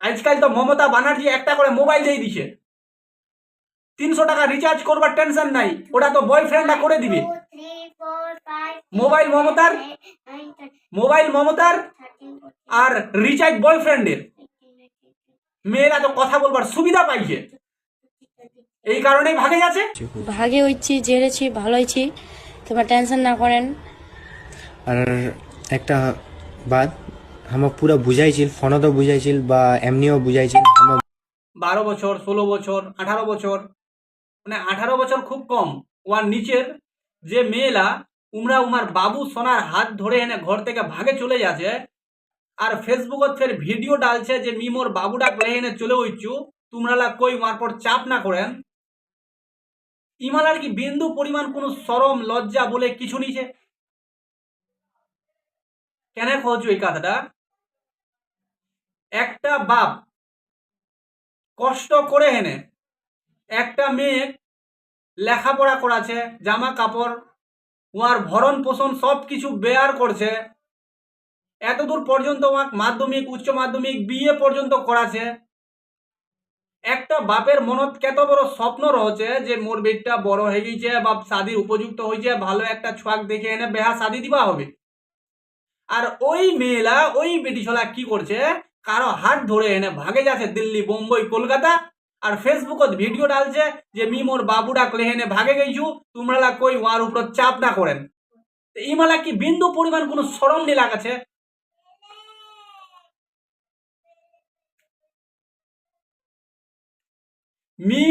আজকাল তো মমতা ব্যানার্জি একটা করে মোবাইল দিয়ে দিছে, 300 টাকা রিচার্জ করবার টেনশন নাই, ওটা তো বয়ফ্রেন্ডটা করে দিবে। মোবাইল মমতার, মোবাইল মমতার আর রিচার্জ বয়ফ্রেন্ডের। মেয়েরা তো কথা বলবার সুবিধা পাইছে, এই কারণেই ভাগে যাচ্ছে। ভাগে হইছি, জেরেছি, ভালো হয়েছি, তোমার টেনশন না করেন। আর একটা বাত আমাক পুরা বুঝাইছিল, ফোনতো বুঝাইছিল বা এমনিও বুঝাইছিল। 12 বছর, 16 বছর, 18 বছর, মানে 18 বছর খুব কম, ওয়ার নিচের যে মেয়েরা উমার বাবু সোনার হাত ধরে এনে ঘর থেকে ভাগে চলে যাচ্ছে, আর ফেসবুকত ফের ভিডিও ডালছে যে মি মোর বাবুটা করে এনে চলে হইছু, তোমরা কই ওয়ার পর চাপ না করেন। ইমালার কি বিন্দু পরিমাণ কোনো শরম লজ্জা বলে কিছু নিছে? কেন কহছু এই কথাটা? একটা বাপ কষ্ট করে এনে একটা মেয়ে লেখাপড়া করাছে, জামা কাপড়, ওয়ার ভরণ পোষণ সব কিছু বেয়ার করছে, এতদূর পর্যন্ত মাধ্যমিক, উচ্চ মাধ্যমিক, বিয়ে পর্যন্ত করাছে। একটা বাপের মনত কত বড় স্বপ্ন রয়েছে যে মোর বেটটা বড় হয়ে গেছে বা শাদির উপযুক্ত হয়েছে, ভালো একটা ছোয়াক দেখে এনে বেহা শাদি দিবা হবে। আর ওই মেয়েরা, ওই বেটিছলা কি করছে, কারো হাত ধরে এনে ভাগে যাচ্ছে দিল্লি, বোম্বই, কলকাতা, আর ফেসবুকত ভিডিও ডালছে যে মি মোর বাবুটা ক্লেহেনে ভাগে গেছু, তোমরা কই ওয়ার উপর চাপ না করেন। ইমালা কি বিন্দু পরিমাণ কোনো শরম নি লাগাছে? মি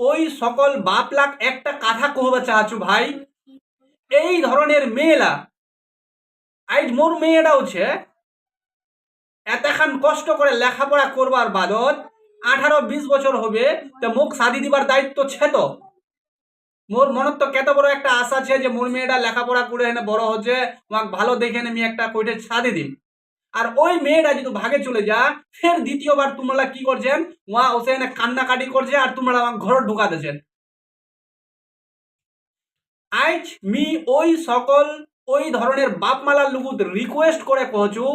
ওই সকল বাপলাক একটা কথা কহবা চাচ্ছু ভাই, এই ধরনের মেয়েরা, আজ মোর মেয়েটা হচ্ছে এতখান কষ্ট করে লেখাপড়া করবার বাদত 18-20 বছর হবে, তো মুখ শাদি দিবার দায়িত্ব ছে তো। মোর মনত তো কত বড় একটা আশা আছে যে মোর মেয়েটা লেখাপড়া করে এনে বড় হচ্ছে, আমাকে ভালো দেখে এনে আমি একটা কইটে শাদি দিন। আর ওই মেয়েটা যদি ভাগে চলে যা, ফের দ্বিতীয়বার তোমরা কি করছেন, ওয়া ওসে এনে কান্নাকাটি করছে আর তোমরা আমাকে ঘর ঢুকাতেছেন। আজ মি ওই সকল ওই ধরনের বাপমালার লুগুত রিকোয়েস্ট করে কহছু,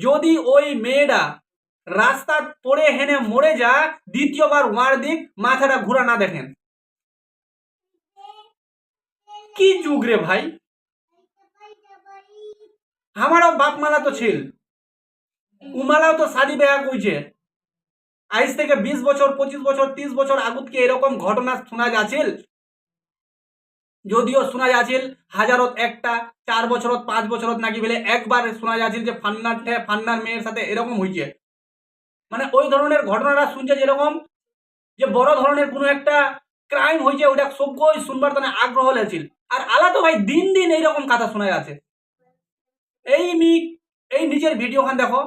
যদি ওই মেয়েটা রাস্তা পড়ে হেনে মরে যা, দ্বিতীয়বার ওয়ার দিক মাথাটা ঘুরা না দেখেন। কি যুগ রে ভাই! আমারও বাপমালা তো ছিল, উমালাও তো শাদি বেয়া কইছে। আজ থেকে 20 বছর, 25 বছর, 30 বছর আগুত কি এরকম ঘটনা শোনা যাচ্ছিল? যদিও শোনা যাচ্ছিল হাজারত একটা, 4 বছরত, 5 বছরত নাকি বলে একবার শোনা যাচ্ছিল যে ফান্নার মেয়ের সাথে এরকম হয়েছে। মানে ওই ধরনের ঘটনাটা শুনছে যেরকম যে বড় ধরনের কোনো একটা ক্রাইম হয়েছে, ওইটা সবই শুনবার জন্য আগ্রহ লেছিল। আর আলা তো ভাই দিন দিন এইরকম কথা শোনা যাচ্ছে। এই নিচের ভিডিও খান দেখো,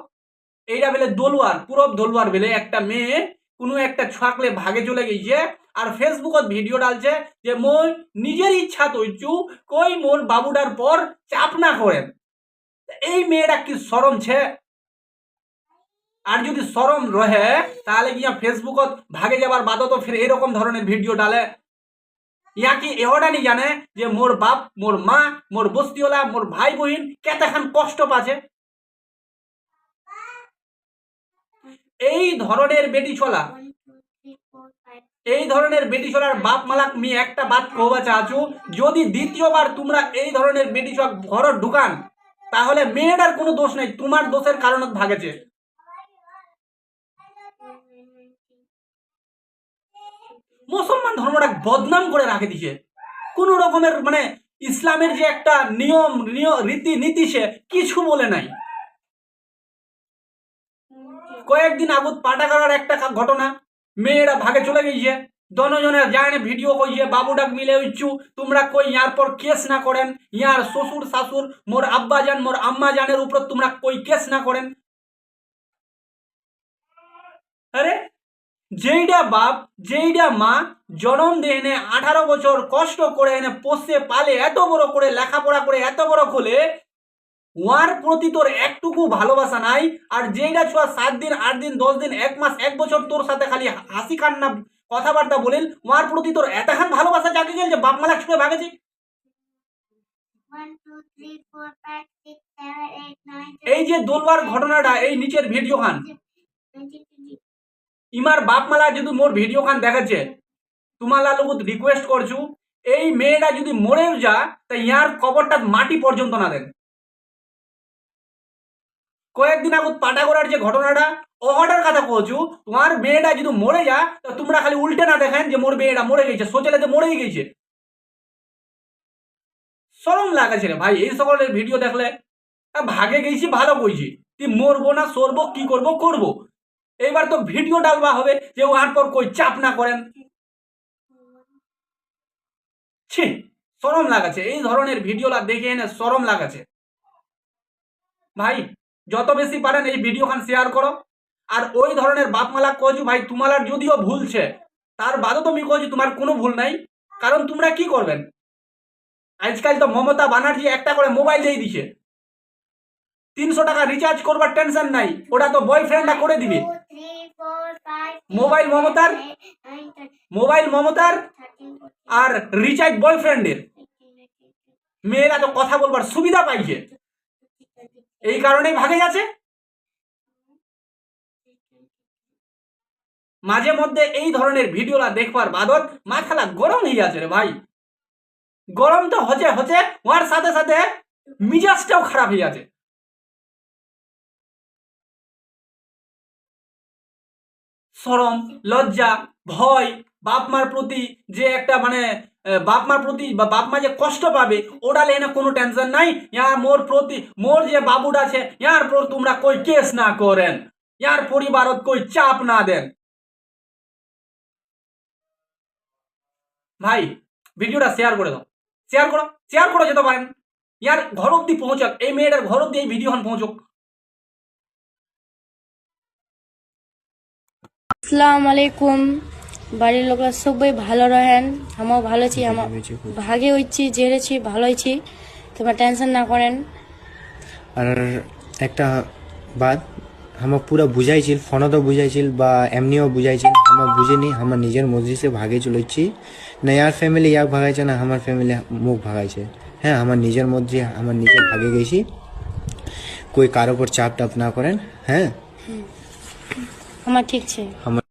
এইটা বেলে দোলওয়ার, পুরব দোলওয়ার বেলে একটা মেয়ে কোনো একটা ছাকলে ভাগে চলে গেছে, আর ফেসবুকত ভিডিও ডালছে যে মই নিজের ইচ্ছা তৈছু, কই মোর বাবুটার পর চাপ না করেন। এই মেয়েটা কি শরম ছে? আর যদি শরম রহে তাহলে গিয়া ফেসবুকত ভাগে যাবার বাদত ফির এরকম ধরনের ভিডিও ডালে। ইয়া কি এহটা নি জানে যে মোর বাপ, মোর মা, মোর বস্তিওয়ালা, মোর ভাই বহিন কেতখান কষ্ট পাচ্ছে? এই ধরনের বেটি ছোলা, এই ধরনের বেটি ছোলার বাপ মালাক মি একটা বাত কহবা চাচ্ছু, যদি দ্বিতীয়বার তোমরা এই ধরনের বেটি ছোলা ঘর ঢুকান, তাহলে মেয়েটার কোনো দোষ নেই, তোমার দোষের কারণত ভাগেছে। মুসলমান ধর্মটা বদনাম করে রাখে দিছে। কোন রকমের মানে ইসলামের যে একটা নিয়ম রীতি নীতি সে কিছু বলে নাই। কয়েকদিন আগত পাটাকারার একটা ঘটনা, মেয়েরা ভাগে চলে গেছে, দনজনে যায় ভিডিও কইছে বাবুডাক মিলে হইছু, তোমরা কই ইয়ার পর কেস না করেন, ইয়ার শ্বশুর শাশুর মোর আব্বা জান, মোর আম্মা জানের উপর তোমরা কই কেস না করেন। আরে যেইটা বাপ, যেইটা মা জন্ম দিয়ে এনে 18 বছর কষ্ট করে এনে পোষে পালে এত বড় করে লেখাপড়া করে এত বড় খোলে, ওয়ার প্রতি তোর একটুকু ভালোবাসা নাই। আর যেইটা ছোয়া 7 দিন, 8 দিন, 10 দিন, 1 মাস, 1 বছর তোর সাথে খালি হাসি কান্না কথাবার্তা বলিল, ওয়ার প্রতি তোর এতখান ভালোবাসা জাগে গেল যে বাপ মালা ছুঁয়ে ভাগেছি। এই যে দোলবার ঘটনাটা, এই নিচের ভিডিও খান, ইমার বাপ মালা যদি মোর ভিডিও খান দেখাচ্ছে, তোমালা লোক রিকোয়েস্ট করছু এই মেয়েটা যদি মরেও যা তা ইয়ার কবরটা মাটি পর্যন্ত না দেন। কয়েকদিন আগত পাটাগোড়ার যে ঘটনাটা ওহাটার কথা কহছু, তোমার মেয়েটা যদি মরে যা তা তোমরা খালি উল্টে না দেখেন যে মোর মেয়েটা মরে গেছে, সোচেলে যে মরেই গেছে। শরম লাগাছে রে ভাই এই সকলের ভিডিও দেখলে। ভাগে গেছি ভালো কইছি, তুই মরবো না সরবো কি করবো করবো। এইবার তো ভিডিও ডালবা হবে যে ওহার পর কই চাপ না করেন। ছি, শরম লাগাছে এই ধরনের ভিডিওলা দেখে এনে শরম লাগাছে। ভাই যত বেশি পারেন এই ভিডিও খান শেয়ার করো। আর ওই ধরনের বাপ মালা কহছু ভাই তোমালার যদিও ভুলছে, তার বাদও তুমি কহছু তোমার কোনো ভুল নাই। কারণ তোমরা কি করবেন, আজকাল তো মমতা ব্যানার্জি একটা করে মোবাইল দিয়ে দিছে, 300 টাকা রিচার্জ করবার টেনশন নাই, ওটা তো বয়ফ্রেন্ডটা করে দিবে। মোবাইল মমতার আর রিচার্জ বয়ফ্রেন্ডের। মেয়েরা তো কথা বলবার সুবিধা পাইছে, এই কারণেই ভাগে গেছে। মাঝে মধ্যে এই ধরনের ভিডিওলা দেখবার বাদত মাথালা গরম হয়ে যাচ্ছে রে ভাই। গরম তো হচ্ছে হচ্ছে, ওর সাথে সাথে মিজাজটাও খারাপ হয়ে যাচ্ছে। শরম লজ্জা ভয় বাপ মার প্রতি যে একটা মানে বাপ মার প্রতি বা বাপ মা যে কষ্ট পাবে ওটা লেনে কোনো টেনশন নাই। ইয়ার মোর প্রতি মোর যে বাবুটা আছে ইয়ার পর তোমরা কই কেস না করেন, ইয়ার পরিবারত কই চাপ না দেন। ভাই ভিডিওটা শেয়ার করে দাও, শেয়ার করো যেতে পারেন। ইয়ার ঘর অব্দি পৌঁছাক, এই মেয়েটার ঘর অব্দি এই ভিডিও পৌঁছক। আসসালামু আলাইকুম। বাড়ির লোকরা সবাই ভালো রহেন, আমিও ভালো আছি। আমার ভাগে হচ্ছি জেরেছি ভালো হয়েছি, তোমরা টেনশন না করেন। আর একটা বাদ আমার পুরা বুঝাইছিল, ফোনতো বুঝাইছিল বা এমনিও বুঝাইছিল, আমার বুঝিনি। আমার নিজের মর্জিতে ভাগে চলেছি, না ইয়ার ফ্যামিলি ইয়াক ভাগাইছে না আমার ফ্যামিলি মুখ ভাগাইছে। হ্যাঁ আমার নিজের মর্জি, আমার নিজে ভাগে গেছি, কই কারোর উপর চাপ টাপ না করেন। হ্যাঁ আমার ঠিক আছে। আমার